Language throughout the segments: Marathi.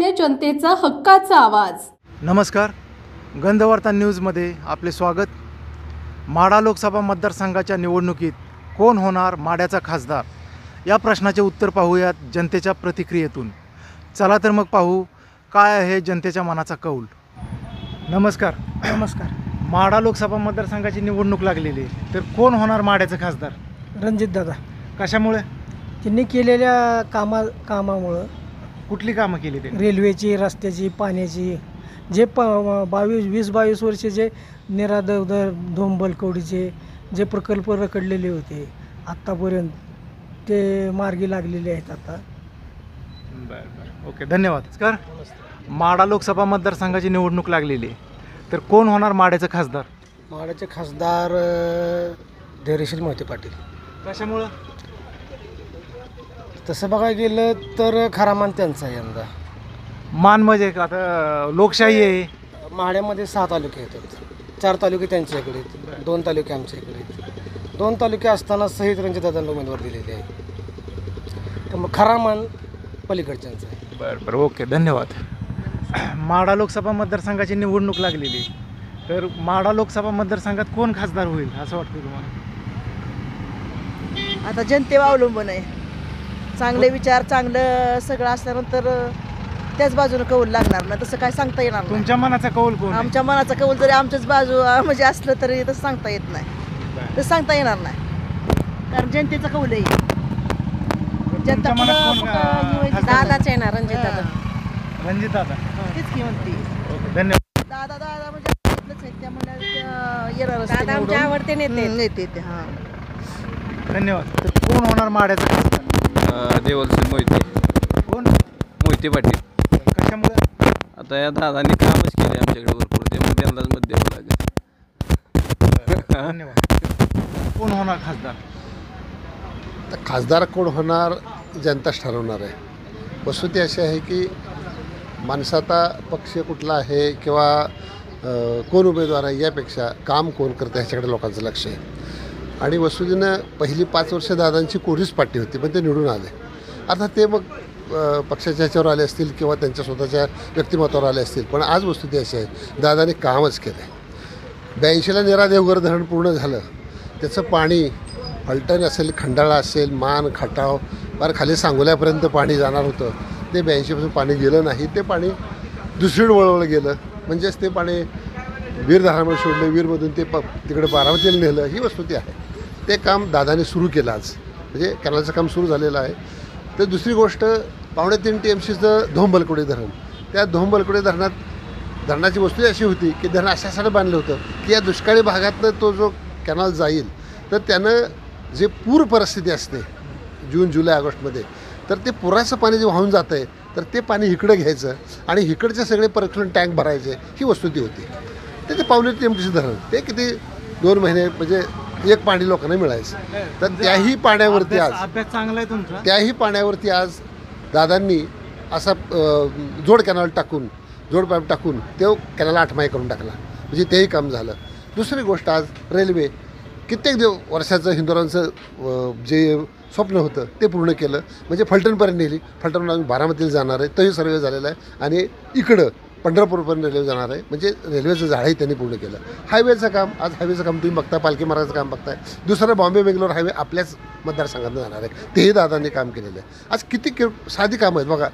आहे जनतेचा हक्काचा आवाज. नमस्कार, गंधवार्ता न्यूजमध्ये आपले स्वागत. माढा लोकसभा मतदारसंघाच्या निवडणुकीत कोण होणार माढ्याचा खासदार, या प्रश्नाचे उत्तर पाहूयात जनतेच्या प्रतिक्रियेतून. चला तर मग पाहू काय आहे जनतेच्या मनाचा कौल. नमस्कार. नमस्कार. माढा लोकसभा मतदारसंघाची निवडणूक लागलेली आहे, तर कोण होणार माढ्याचा खासदार? रणजितदादा. कशामुळे? त्यांनी केलेल्या कामामुळं. कुठली कामं केली ते? रेल्वेची, रस्त्याची, पाण्याची, जे 20-22 वर्षे जे निरादर धोंबलकवडीचे जे प्रकल्प रखडलेले होते आत्तापर्यंत, ते मार्गी लागलेले आहेत आता. बरं, ओके, धन्यवाद. नमस्कार. माढा लोकसभा मतदारसंघाची निवडणूक लागलेली आहे, तर कोण होणार माढ्याचा खासदार? माढ्याचे खासदार धैर्यशील मोहिते पाटील. कशामुळं? तसं बघायला गेलं तर खरा मान त्यांचा आहे यंदा. मान म्हणजे आता लोकशाही आहे. माढ्यामध्ये 6 तालुके येतात. 4 तालुके त्यांच्याकडे आहेत, 2 तालुके आमच्या इकडे आहेत. 2 तालुके असताना सहित रणजितदादांना उमेदवार दिलेले आहे, तर मग खरा मान पलीकडच्यांचा आहे. बरं, ओके, धन्यवाद. माढा लोकसभा मतदारसंघाची निवडणूक लागलेली आहे, तर माढा लोकसभा मतदारसंघात कोण खासदार होईल असं वाटतं तुम्हाला? आता जनतेवर अवलंबून आहे. चांगले विचार, चांगलं सगळं असल्यानंतर त्याच बाजूने कौल लागणार ना, तसं काय सांगता येणार नाही. तुमच्या मनाचा कौल कोण? आमच्या मनाचा कौल जरी आमच्याच बाजू म्हणजे असलं तरी तसं सांगता येत नाही, तसं सांगता येणार नाही, कारण जनतेचा कौल आहे. जनता दादाच येणार, रणजितदादा. तीच की म्हणते. ओके, धन्यवाद. दादा म्हणजे येणारच. आमच्या आवडते नेते ते. हां, धन्यवाद. तर कोण होणार माढ्याचा खासदार? देवलसिंग मोहिते. कोण? मोहिते पाटील. कशामुळे? आता या दादांनी कामच केले आमच्याकडे भरपूर, त्यामुळे त्यांनाच मत द्यावं लागेल. धन्यवाद. कोण होणार खासदार? तर खासदार कोण होणार जनताच ठरवणार आहे. वस्तुस्थिती अशी आहे की माणसाचा पक्ष कुठला आहे किंवा कोण उमेदवार आहे यापेक्षा काम कोण करतं ह्याच्याकडे लोकांचं लक्ष आहे. आणि वस्तुस्थितीनं पहिली 5 वर्ष दादांची कोणीच पार्टी होती, पण ते निवडून आले. आता ते मग पक्षाच्या ह्याच्यावर आले असतील किंवा त्यांच्या स्वतःच्या व्यक्तिमत्वावर आले असतील, पण आज वस्तुस्थिती अशी आहे दादाने कामच केलं आहे. 82ला नीरा देवघर धरण पूर्ण झालं, त्याचं पाणी फलटण असेल, खंडाळा असेल, मान, खटाव, फार खाली सांगोल्यापर्यंत पाणी जाणार होतं. ते 82पासून पाणी गेलं नाही, ते पाणी दुसरीकडे वळवलं गेलं. म्हणजेच ते पाणी वीर धरणामध्ये सोडलं, वीरमधून ते तिकडे बारामतीला नेलं. ही वस्तुस्थिती आहे. ते काम दादाने सुरू केलं आज, म्हणजे कॅनलचं काम सुरू झालेलं आहे. तर दुसरी गोष्ट 3.5 TMCचं धोंबलकवडी धरण. त्या धोंबलकवडी धरणाची वस्तू अशी होती की धरण अशासाठी बांधलं होतं की या दुष्काळी भागातनं तो जो कॅनल जाईल तर त्यानं जे पूर परिस्थिती असते जून, जुलै, ऑगस्टमध्ये, तर ते पुराचं पाणी जे वाहून जातं आहे तर ते पाणी इकडं घ्यायचं आणि इकडचे सगळे परखलून टँक भरायचे, ही वस्तुस्थिती होती. ते 1.5 TMCचं धरण ते किती 2 महिने म्हणजे एक पाणी लोकांना मिळायचं. तर त्याही पाण्यावरती आज अभ्यास चांगला आहे तुमचा. त्याही पाण्यावरती आज दादांनी असा जोड कॅनल टाकून, जोड पाईप टाकून तो कॅनल 8 माही करून टाकला, म्हणजे तेही काम झालं. दुसरी गोष्ट आज रेल्वे कित्येक वर्षाचं हिंदुरांचं जे स्वप्न होतं ते पूर्ण केलं, म्हणजे फलटणपर्यंत नेली. फलटणहून आम्ही बारामतीला जाणार आहे, तोही सर्वे झालेला आहे. आणि इकडं पंढरपूरपर्यंत रेल्वे जाणार आहे, म्हणजे रेल्वेचं जाळंही त्यांनी पूर्ण केलं. हायवेचं काम, आज हायवेचं काम तुम्ही बघता, पालखी मार्गाचं काम बघताय. दुसरं बॉम्बे बेंगलोर हायवे आपल्याच मतदारसंघातून जाणार आहे, तेही दादांनी काम केलेलं आहे. आज किती साधी कामं आहेत बघा.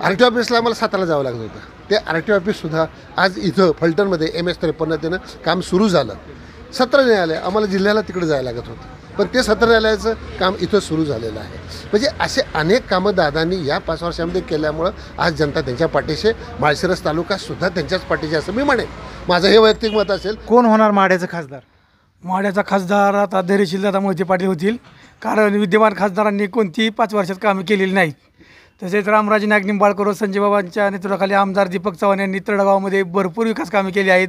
RTO ऑफिसला आम्हाला 7ला जावं लागत होतं, ते RTO ऑफिससुद्धा आज इथं फलटणमध्ये MS-53 त्यानं काम सुरू झालं. 17 न्यायालय आम्हाला जिल्ह्याला तिकडे जायला लागत होतं, पण ते 17 न्यायालयाचं काम इथं सुरू झालेलं आहे. म्हणजे असे अनेक कामं दादांनी या 5 वर्षामध्ये केल्यामुळं आज जनता त्यांच्या पाठीशी, माळशिरस तालुकासुद्धा त्यांच्याच पाठीशी असं मी म्हणेन. माझं हे वैयक्तिक मत असेल. कोण होणार माढ्याचा खासदार? माढ्याचा खासदार आता धैर्यशीलदादा मोहिते पाटील होतील, कारण विद्यमान खासदारांनी कोणतीही 5 वर्षात कामं केलेली नाहीत. तसेच रामराजे नाईक निंबाळकर व संजय बाबांच्या नेतृत्वाखाली आमदार दीपक चव्हाण यांनी तळगावामध्ये भरपूर विकास कामे केली आहेत.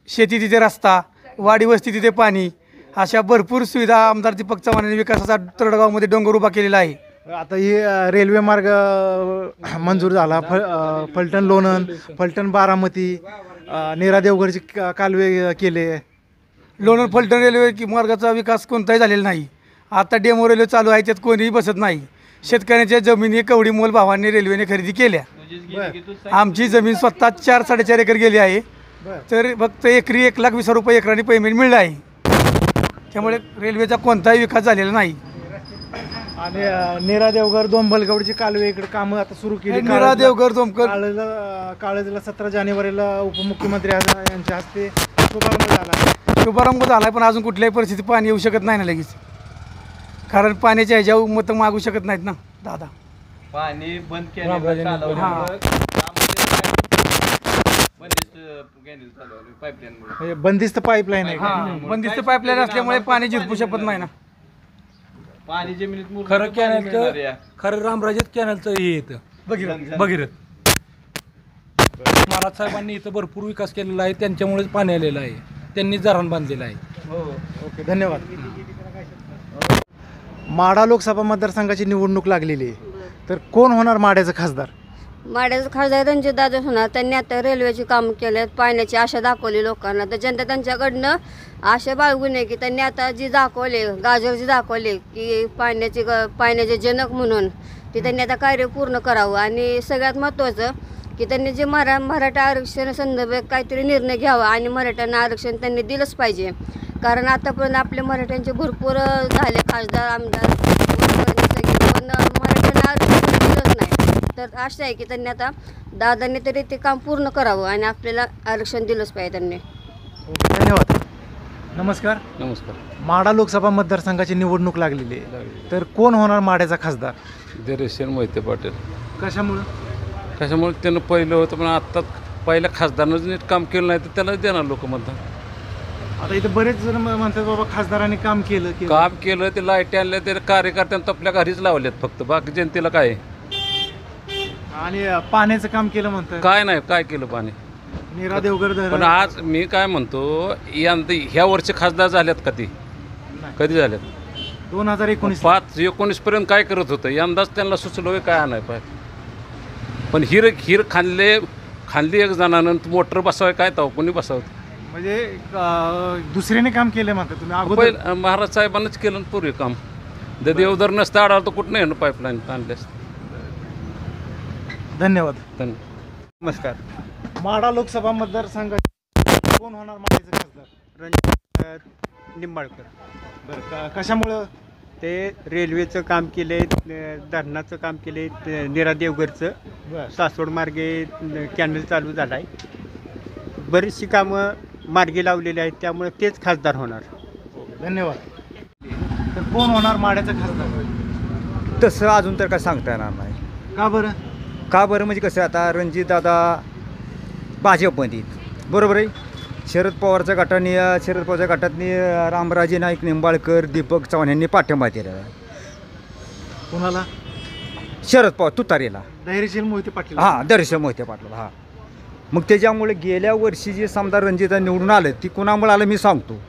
शेती तिथे रस्ता, वाडी वस्ती तिथे पाणी, अशा भरपूर सुविधा आमदार दीपक चव्हाण यांनी विकासाचा तळगावमध्ये डोंगर उभा केलेला आहे. आता ही रेल्वे मार्ग मंजूर झाला. फलटण लोणंद, फलटण बारामती, नीरा देवघरचे कालवे केले. लोणंद फलटण रेल्वे मार्गाचा विकास कोणताही झालेला नाही. आता डेमो रेल्वे चालू आहे, त्यात कोणीही बसत नाही. शेतकऱ्यांच्या जमिनी कवडी मोल भावांनी रेल्वेने खरेदी केल्या. आमची जमीन स्वतः 4-4.5 एकर गेली आहे. तर फक्त एकरी 1,20,000 रुपये एकराने पेमेंट मिळलं आहे. त्यामुळे रेल्वेचा कोणताही विकास झालेला नाही. आणि नीरा देवघर दोंबलगवडची कालवे इकडे कामं आता सुरू केली. नीरा देवघर दोमकर काळजला 17 जानेवारीला उपमुख्यमंत्री यांच्या हस्ते शुभारंभ झाला. शुभारंभ झाला आहे, पण अजून कुठल्याही परिस्थिती पाणी येऊ शकत नाही ना लगेच. कारण पाण्याच्या ह्याच्यावर मतं मागू शकत नाहीत ना दादा. पाणी बंद म्हणजे बंदिस्त पाईपलाईन आहे का? बंदिस्त पाईपलाईन असल्यामुळे पाणी झिरपू शकत नाही ना. पाणी जमिनीत खरं कॅनलचं खरं रामराजेत कॅनलचं हे येतं भगीरथ. महाराज साहेबांनी इथं भरपूर विकास केलेला आहे, त्यांच्यामुळेच पाणी आलेलं आहे. त्यांनीच धरण बांधलेलं आहे. ओके, धन्यवाद. माढा लोकसभा मतदारसंघाची निवडणूक लागलेली आहे, तर कोण होणार माढ्याचं खासदार? माढ्याचं खासदार रणजितदादा होणार. त्यांनी आता रेल्वेची कामं केलेत, पाण्याची आशा दाखवली लोकांना. तर जनता त्यांच्याकडनं आशा बाळगू नये की त्यांनी आता जी दाखवले गाजर दाखवले की पाण्याचे जनक म्हणून ते त्यांनी आता कार्य पूर्ण करावं. आणि सगळ्यात महत्त्वाचं की त्यांनी जे मराठा आरक्षण संदर्भात काहीतरी निर्णय घ्यावा आणि मराठ्यांना आरक्षण त्यांनी दिलंच पाहिजे. कारण आतापर्यंत आपल्या मराठ्यांचे भरपूर झाले खासदार आमदार, पण मराठ्यांना आरक्षण दिलंच नाही. तर आशा आहे की त्यांनी आता दादांनी तरी ते काम पूर्ण करावं आणि आपल्याला आरक्षण दिलंच पाहिजे त्यांनी. धन्यवाद. नमस्कार. नमस्कार. माढा लोकसभा मतदारसंघाची निवडणूक लागलेली आहे, तर कोण होणार माढ्याचा खासदार? धैर्यशील मोहिते पाटील. कशामुळं? कशामुळे त्यानं पहिलं होतं, पण आत्ता पहिल्या खासदारानं नीट काम केलं नाही तर त्याला देणार लोक मतदान. आता इथे बरेच जण म्हणतात बाबा खासदारांनी काम केलं की काम केलं, ते लाईटी आणल्या, ते कार्यकर्त्यांना तर आपल्या घरीच लावल्यात फक्त, बाकी जनतेला काय आणि पाण्याचं काम केलं म्हणतात. काय नाही, काय केलं पाणी. नीरा देवघर पण धरण आज मी काय म्हणतो, यंदा ह्या वर्षी खासदार झाल्यात कधी झाल्यात? 2019. 5-19 पर्यंत काय करत होतं, यंदाच त्यांना सुचलं काय आणाय पाहिजे. पण हिर खाल्ली एक जणानं मोटर बसावं काय तर कोणी बसावं. म्हणजे दुसऱ्याने काम केलं म्हणतात तुम्ही अगोदर? पहिलं महाराज साहेबांनाच केलं पूर्वी काम. जर देवधर नसतं आढाल तर कुठं नाही ना पाईपलाईन आणल्यास. धन्यवाद. नमस्कार. माढा लोकसभा मतदारसंघात कोण होणार माढ्याचं खासदार? रणजित निंबाळकर. बरं, कशामुळं? ते रेल्वेचं काम केले, धरणाचं काम केले, नीरा देवघरचं, सासवड मार्गे कॅनल चालू झाला आहे. बरीचशी कामं मार्गी लावलेली आहेत, त्यामुळे तेच खासदार होणार. धन्यवाद. तर कोण होणार माढ्याचं खासदार? तसं अजून तर काय सांगता येणार नाही. का बरं? का बरं म्हणजे कसं, आता रणजितदादा भाजपमध्ये बरोबर आहे. शरद पवारच्या गटाने रामराजे नाईक निंबाळकर, दीपक चव्हाण यांनी पाठिंबा दिलेला आहे. कोणाला? शरद पवार तुतारीला. धैर्यशील मोहिते पाटील. हां, धैर्यशील मोहिते पाटील. हां, मग त्याच्यामुळे गेल्या वर्षी जे समजा रणजितदा निवडून आलं ती कोणामुळे आलं मी सांगतो.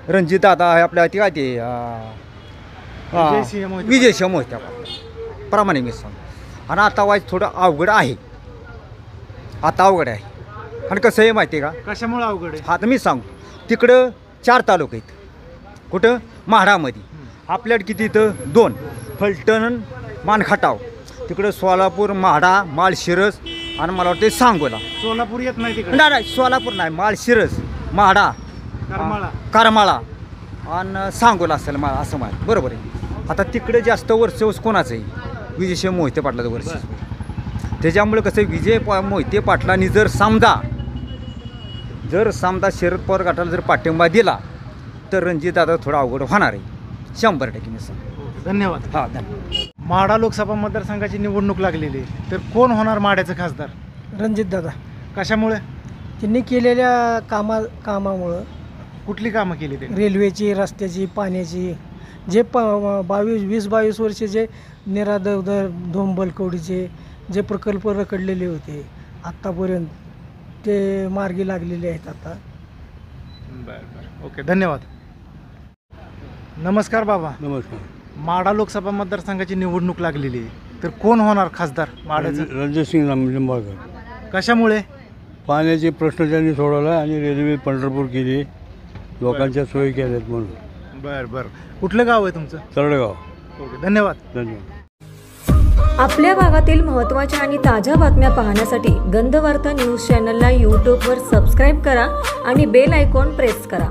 रणजितदादा आपल्या ती काय ते विजयसिंह मोहिते पाटील प्रामाणिक मी सांगतो. आणि आता वाईज थोडं अवघड आहे, आता अवघड आहे. आणि कसं आहे माहिती आहे का? कशामुळे अवघड आहे? हा तर मी सांगतो. तिकडं 4 तालुके आहेत. कुठं? म्हाडामध्ये. आपल्याकडे किती इथं 2, फलटण, मानखटाव. तिकडं सोलापूर, म्हाडा, माळशिरस आणि मला वाटतं सांगोला. सोलापूर येत नाही तिकडे? नाही, सोलापूर नाही, माळशिरस, म्हाडा, करमाळा आणि सांगोला असेल मला असं माहीत. बरोबर आहे. आता तिकडे जास्त वर्चस्व कोणाचं आहे? विजयसिंह मोहिते पाटलाचं वर्चस्व. त्याच्यामुळे कसं मोहिते पाटलांनी जर समजा शरद पवार गटाला जर पाठिंबा दिला तर रणजितदादा थोडा अवघड होणार आहे 100% मी सांगतो. धन्यवाद. हां, धन्यवाद. माढा लोकसभा मतदारसंघाची निवडणूक लागलेली आहे, तर कोण होणार माढ्याचं खासदार? रणजितदादा. कशामुळे? त्यांनी केलेल्या कामामुळं. कुठली कामं केली ते? रेल्वेची, रस्त्याची, पाण्याची. जे 20-22 वर्षे जे नीरा देवघर धोंबलकवडीचे जे प्रकल्प रखडलेले होते आत्तापर्यंत ते मार्गी लागलेले आहेत आता. बरं. ओके, धन्यवाद. नमस्कार बाबा. नमस्कार. माढा लोकसभा मतदारसंघाची निवडणूक लागलेली आहे, तर कोण होणार खासदार माढ्याचं? रणजितसिंह निंबाळकर. कशामुळे? पाण्याचे प्रश्न त्यांनी सोडवला आणि रेल्वे पंढरपूर केली, लोकांच्या सोयी केल्यात म्हणून. बरं. कुठलं गाव आहे तुमचं? तरडगाव. ओके, धन्यवाद. धन्यवाद. आपल्या भागातील महत्त्वाच्या आणि ताज्या बातम्या पाहण्यासाठी गंधवार्ता न्यूज चॅनलला यूट्यूबवर सबस्क्राईब करा आणि बेल आयकॉन प्रेस करा.